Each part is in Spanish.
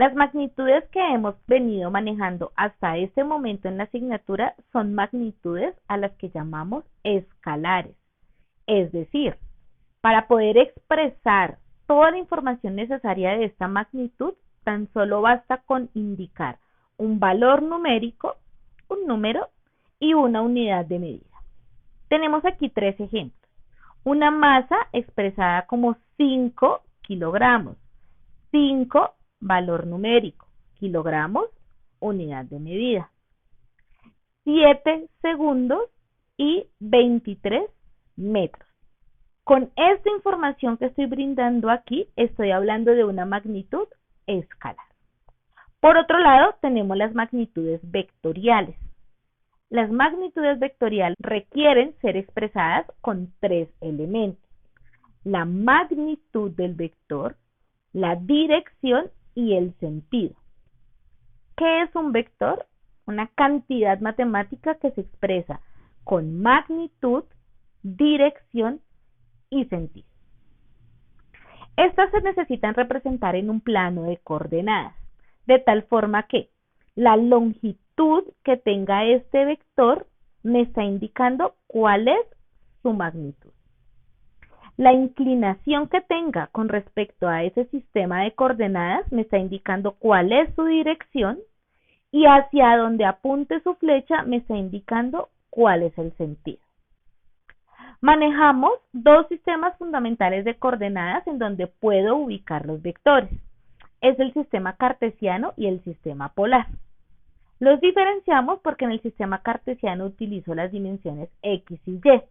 Las magnitudes que hemos venido manejando hasta este momento en la asignatura son magnitudes a las que llamamos escalares. Es decir, para poder expresar toda la información necesaria de esta magnitud, tan solo basta con indicar un valor numérico, un número y una unidad de medida. Tenemos aquí tres ejemplos. Una masa expresada como 5 kilogramos. 5, valor numérico. Kilogramos, unidad de medida. 7 segundos y 23 metros. Con esta información que estoy brindando aquí, estoy hablando de una magnitud escalar. Por otro lado, tenemos las magnitudes vectoriales. Las magnitudes vectoriales requieren ser expresadas con tres elementos: la magnitud del vector, la dirección y el sentido. ¿Qué es un vector? Una cantidad matemática que se expresa con magnitud, dirección y sentido. Estas se necesitan representar en un plano de coordenadas, de tal forma que la longitud que tenga este vector me está indicando cuál es su magnitud. La inclinación que tenga con respecto a ese sistema de coordenadas me está indicando cuál es su dirección, y hacia donde apunte su flecha me está indicando cuál es el sentido. Manejamos dos sistemas fundamentales de coordenadas en donde puedo ubicar los vectores. Es el sistema cartesiano y el sistema polar. Los diferenciamos porque en el sistema cartesiano utilizo las dimensiones X y Y,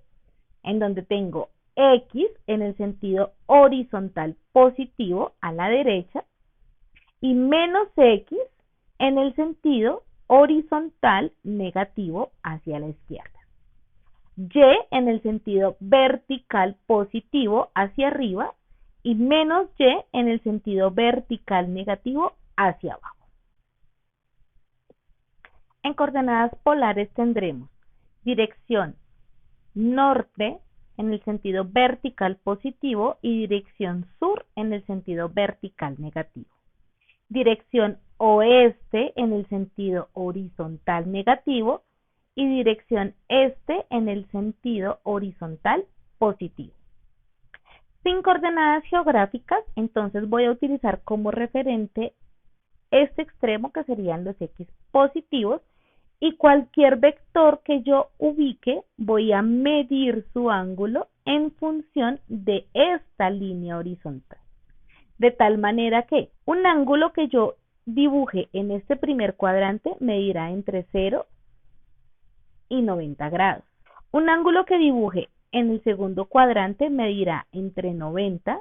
en donde tengo X en el sentido horizontal positivo a la derecha y menos X en el sentido horizontal negativo hacia la izquierda. Y en el sentido vertical positivo hacia arriba y menos Y en el sentido vertical negativo hacia abajo. En coordenadas polares tendremos dirección norte en el sentido vertical positivo y dirección sur en el sentido vertical negativo. Dirección oeste en el sentido horizontal negativo y dirección este en el sentido horizontal positivo. Sin coordenadas geográficas, entonces voy a utilizar como referente este extremo, que serían los X positivos, y cualquier vector que yo ubique voy a medir su ángulo en función de esta línea horizontal. De tal manera que un ángulo que yo dibuje en este primer cuadrante medirá entre 0 y 90 grados. Un ángulo que dibuje en el segundo cuadrante medirá entre 90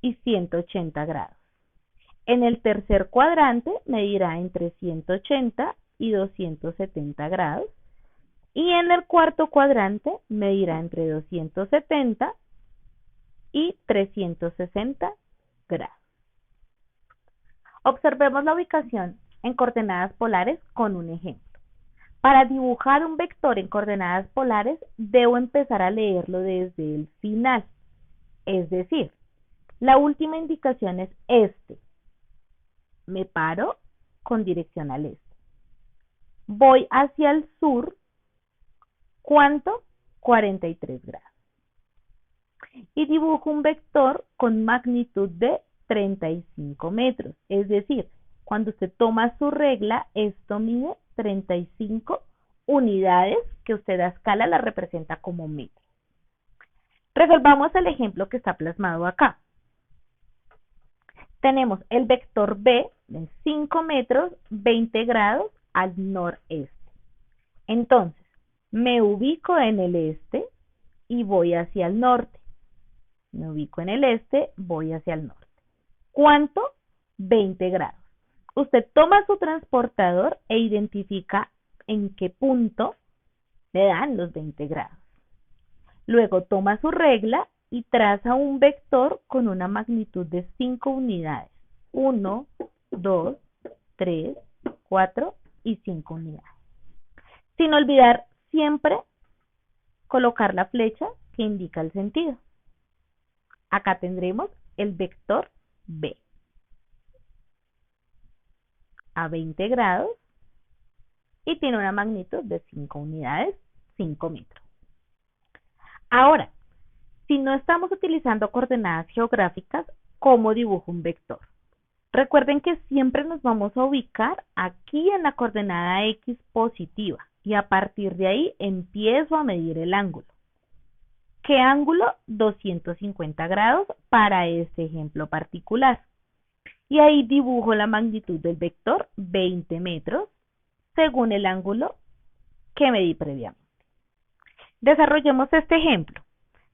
y 180 grados. En el tercer cuadrante medirá entre 180 y 270 grados. Y en el cuarto cuadrante medirá entre 270 y 360 grados. Observemos la ubicación en coordenadas polares con un ejemplo. Para dibujar un vector en coordenadas polares, debo empezar a leerlo desde el final. Es decir, la última indicación es este. Me paro con dirección al este. Voy hacia el sur. ¿Cuánto? 43 grados. Y dibujo un vector con magnitud de 35 metros. Es decir, cuando usted toma su regla, esto mide 35 unidades que usted a escala la representa como metros. Resolvamos el ejemplo que está plasmado acá. Tenemos el vector B de 5 metros, 20 grados al noreste. Entonces, me ubico en el este y voy hacia el norte. Me ubico en el este, voy hacia el norte. ¿Cuánto? 20 grados. Usted toma su transportador e identifica en qué punto le dan los 20 grados. Luego toma su regla y traza un vector con una magnitud de 5 unidades. 1, 2, 3, 4 y 5 unidades. Sin olvidar siempre colocar la flecha que indica el sentido. Acá tendremos el vector B. a 20 grados y tiene una magnitud de 5 unidades, 5 metros. Ahora, si no estamos utilizando coordenadas geográficas, ¿cómo dibujo un vector? Recuerden que siempre nos vamos a ubicar aquí en la coordenada X positiva y a partir de ahí empiezo a medir el ángulo. ¿Qué ángulo? 250 grados para este ejemplo particular. Y ahí dibujo la magnitud del vector 20 metros según el ángulo que medí previamente. Desarrollemos este ejemplo.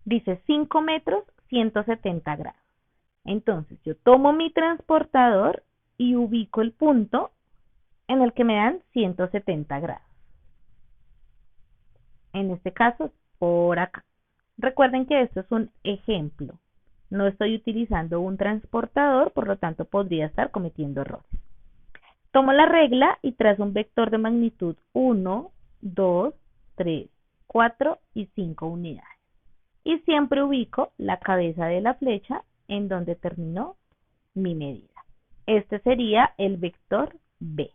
Dice 5 metros, 170 grados. Entonces yo tomo mi transportador y ubico el punto en el que me dan 170 grados. En este caso, por acá. Recuerden que esto es un ejemplo. No estoy utilizando un transportador, por lo tanto podría estar cometiendo errores. Tomo la regla y trazo un vector de magnitud 1, 2, 3, 4 y 5 unidades. Y siempre ubico la cabeza de la flecha en donde terminó mi medida. Este sería el vector B,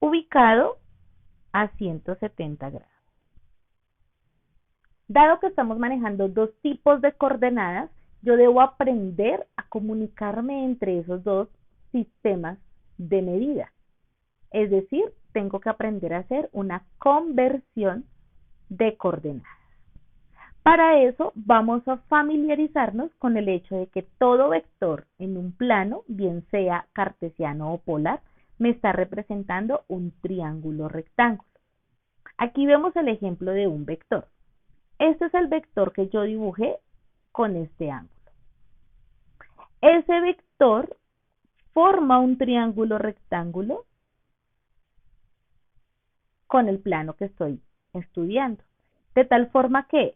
ubicado a 170 grados. Dado que estamos manejando dos tipos de coordenadas, yo debo aprender a comunicarme entre esos dos sistemas de medida. Es decir, tengo que aprender a hacer una conversión de coordenadas. Para eso vamos a familiarizarnos con el hecho de que todo vector en un plano, bien sea cartesiano o polar, me está representando un triángulo rectángulo. Aquí vemos el ejemplo de un vector. Este es el vector que yo dibujé con este ángulo. Ese vector forma un triángulo rectángulo con el plano que estoy estudiando. De tal forma que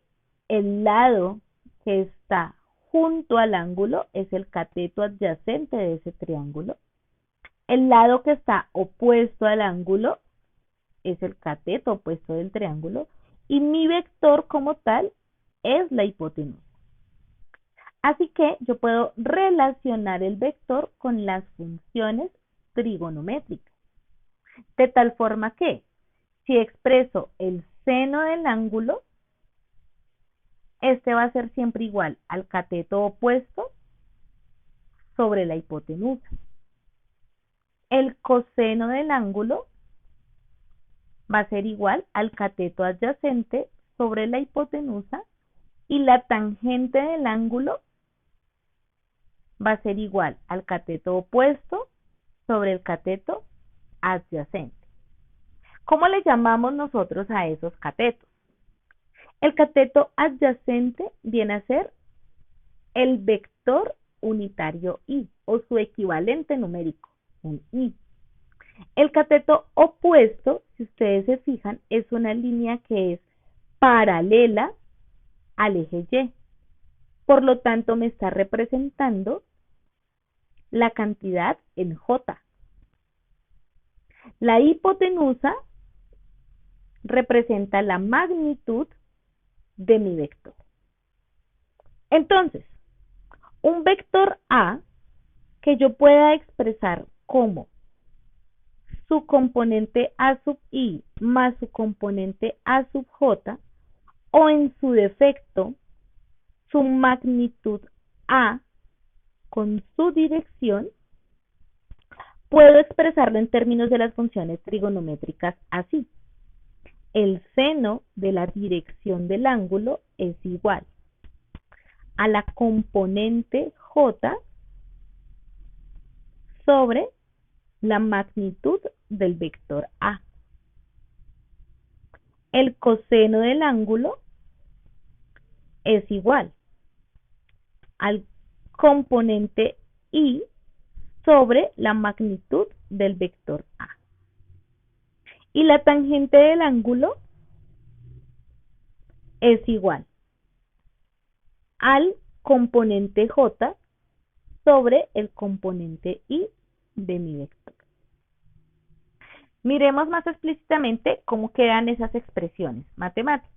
el lado que está junto al ángulo es el cateto adyacente de ese triángulo. El lado que está opuesto al ángulo es el cateto opuesto del triángulo. Y mi vector como tal es la hipotenusa. Así que yo puedo relacionar el vector con las funciones trigonométricas. De tal forma que si expreso el seno del ángulo, este va a ser siempre igual al cateto opuesto sobre la hipotenusa. El coseno del ángulo va a ser igual al cateto adyacente sobre la hipotenusa y la tangente del ángulo va a ser igual al cateto opuesto sobre el cateto adyacente. ¿Cómo le llamamos nosotros a esos catetos? El cateto adyacente viene a ser el vector unitario y o su equivalente numérico, un y. El cateto opuesto, si ustedes se fijan, es una línea que es paralela al eje Y. Por lo tanto, me está representando la cantidad en J. La hipotenusa representa la magnitud de mi vector. Entonces, un vector A que yo pueda expresar como su componente A sub I más su componente A sub J, o en su defecto, su magnitud A con su dirección, puedo expresarlo en términos de las funciones trigonométricas así. El seno de la dirección del ángulo es igual a la componente J sobre la magnitud del vector A. El coseno del ángulo es igual al componente I sobre la magnitud del vector A. Y la tangente del ángulo es igual al componente J sobre el componente I de mi vector. Miremos más explícitamente cómo quedan esas expresiones matemáticas.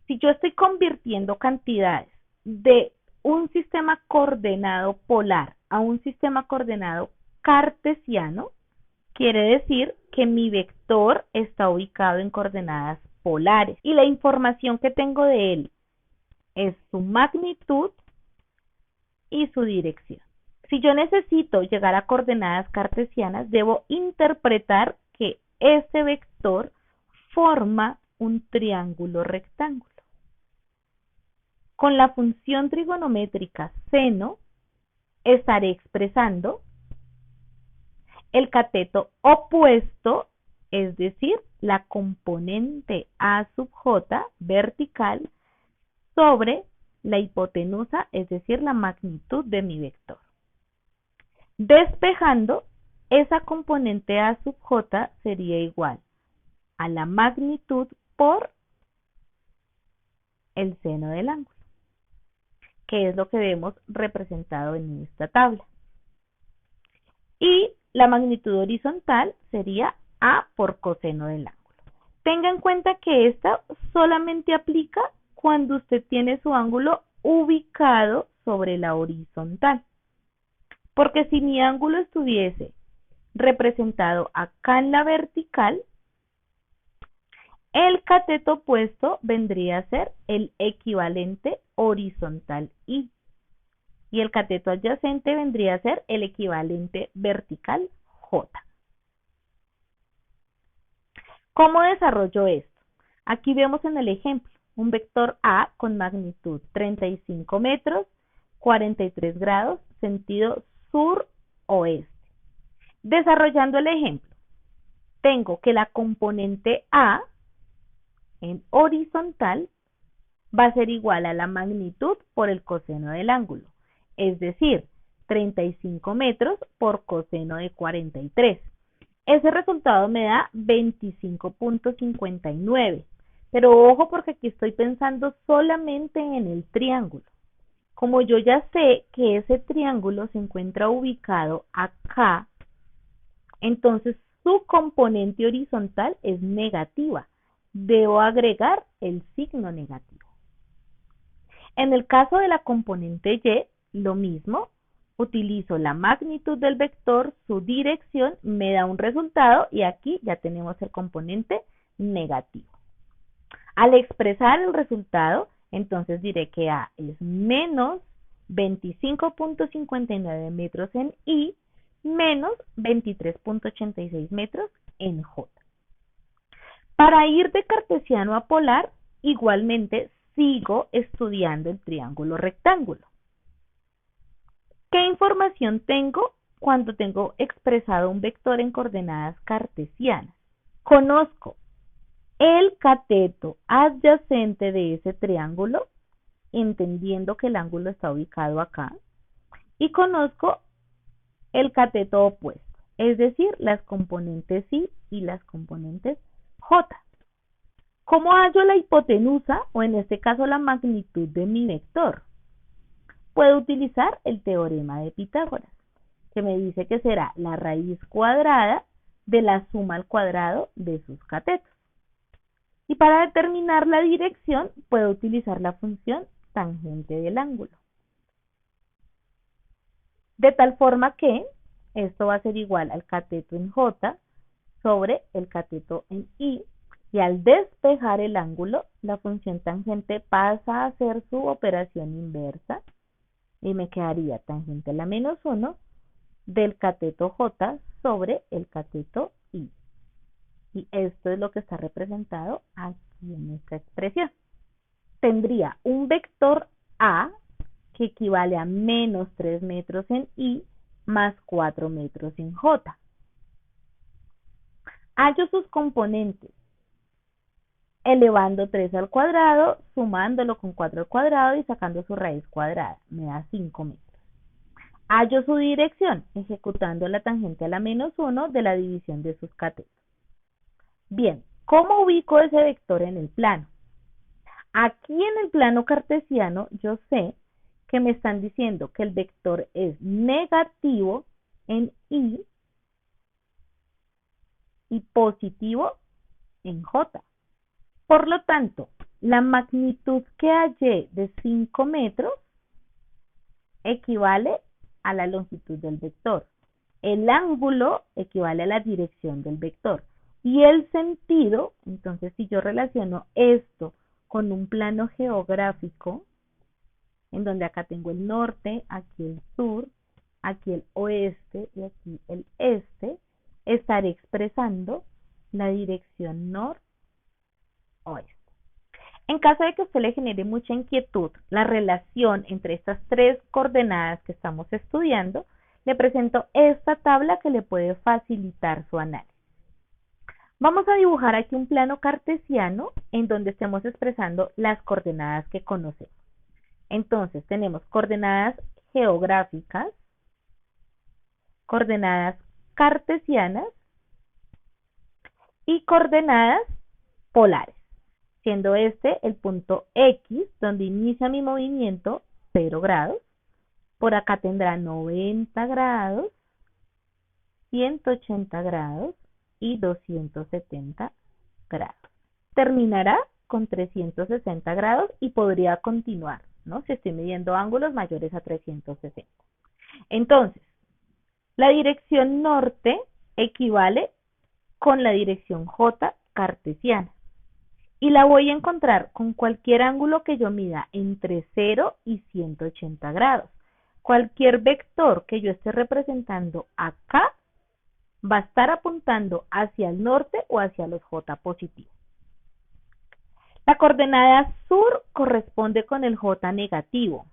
Si yo estoy convirtiendo cantidades de un sistema coordenado polar a un sistema coordenado cartesiano, quiere decir que mi vector está ubicado en coordenadas polares y la información que tengo de él es su magnitud y su dirección. Si yo necesito llegar a coordenadas cartesianas, debo interpretar que este vector forma un triángulo rectángulo. Con la función trigonométrica seno, estaré expresando el cateto opuesto, es decir, la componente A sub j vertical sobre la hipotenusa, es decir, la magnitud de mi vector. Despejando, esa componente A sub j sería igual a la magnitud por el seno del ángulo, que es lo que vemos representado en esta tabla. Y la magnitud horizontal sería A por coseno del ángulo. Tenga en cuenta que esta solamente aplica cuando usted tiene su ángulo ubicado sobre la horizontal. Porque si mi ángulo estuviese representado acá en la vertical, el cateto opuesto vendría a ser el equivalente horizontal I. Y el cateto adyacente vendría a ser el equivalente vertical J. ¿Cómo desarrollo esto? Aquí vemos en el ejemplo un vector A con magnitud 35 metros, 43 grados, sentido sur-oeste. Desarrollando el ejemplo, tengo que la componente A en horizontal va a ser igual a la magnitud por el coseno del ángulo, es decir, 35 metros por coseno de 43. Ese resultado me da 25.59, pero ojo porque aquí estoy pensando solamente en el triángulo. Como yo ya sé que ese triángulo se encuentra ubicado acá, entonces su componente horizontal es negativa. Debo agregar el signo negativo. En el caso de la componente Y, lo mismo, utilizo la magnitud del vector, su dirección, me da un resultado y aquí ya tenemos el componente negativo. Al expresar el resultado, entonces diré que A es menos 25.59 metros en I, menos 23.86 metros en J. Para ir de cartesiano a polar, igualmente sigo estudiando el triángulo rectángulo. ¿Qué información tengo cuando tengo expresado un vector en coordenadas cartesianas? Conozco el cateto adyacente de ese triángulo, entendiendo que el ángulo está ubicado acá, y conozco el cateto opuesto, es decir, las componentes I y las componentes J. ¿Cómo hallo la hipotenusa, o en este caso la magnitud de mi vector? Puedo utilizar el teorema de Pitágoras, que me dice que será la raíz cuadrada de la suma al cuadrado de sus catetos. Y para determinar la dirección, puedo utilizar la función tangente del ángulo. De tal forma que esto va a ser igual al cateto en J sobre el cateto en I, y al despejar el ángulo, la función tangente pasa a hacer su operación inversa y me quedaría tangente a la menos 1 del cateto J sobre el cateto I. Y esto es lo que está representado aquí en esta expresión. Tendría un vector A que equivale a menos 3 metros en I más 4 metros en J. Hallo sus componentes elevando 3 al cuadrado, sumándolo con 4 al cuadrado y sacando su raíz cuadrada. Me da 5 metros. Hallo su dirección, ejecutando la tangente a la menos 1 de la división de sus catetos. Bien, ¿cómo ubico ese vector en el plano? Aquí en el plano cartesiano yo sé que me están diciendo que el vector es negativo en I y positivo en J. Por lo tanto, la magnitud que hallé de 5 metros equivale a la longitud del vector. El ángulo equivale a la dirección del vector. Y el sentido, entonces si yo relaciono esto con un plano geográfico, en donde acá tengo el norte, aquí el sur, aquí el oeste y aquí el este, estaré expresando la dirección nor-oeste. En caso de que a usted le genere mucha inquietud la relación entre estas tres coordenadas que estamos estudiando, le presento esta tabla que le puede facilitar su análisis. Vamos a dibujar aquí un plano cartesiano en donde estemos expresando las coordenadas que conocemos. Entonces tenemos coordenadas geográficas, coordenadas cartesianas y coordenadas polares, siendo este el punto X, donde inicia mi movimiento, 0 grados. Por acá tendrá 90 grados, 180 grados y 270 grados. Terminará con 360 grados y podría continuar, ¿no? Si estoy midiendo ángulos mayores a 360. Entonces, la dirección norte equivale con la dirección J cartesiana. Y la voy a encontrar con cualquier ángulo que yo mida entre 0 y 180 grados. Cualquier vector que yo esté representando acá va a estar apuntando hacia el norte o hacia los J positivos. La coordenada sur corresponde con el J negativo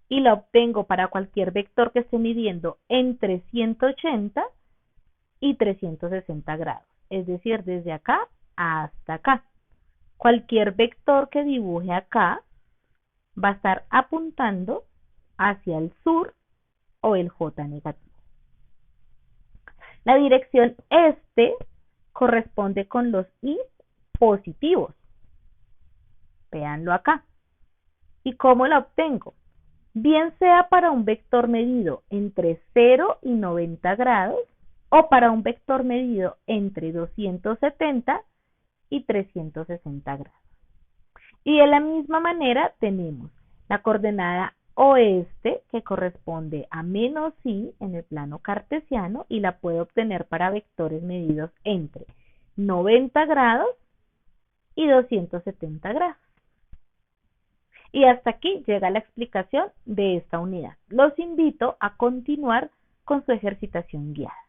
y la obtengo para cualquier vector que esté midiendo entre 180 y 360 grados, es decir, desde acá hasta acá. Cualquier vector que dibuje acá va a estar apuntando hacia el sur o el J negativo. La dirección este corresponde con los I positivos. Véanlo acá. ¿Y cómo la obtengo? Bien sea para un vector medido entre 0 y 90 grados o para un vector medido entre 270 y 360 grados. Y de la misma manera tenemos la coordenada oeste que corresponde a menos I en el plano cartesiano y la puedo obtener para vectores medidos entre 90 grados y 270 grados. Y hasta aquí llega la explicación de esta unidad. Los invito a continuar con su ejercitación guiada.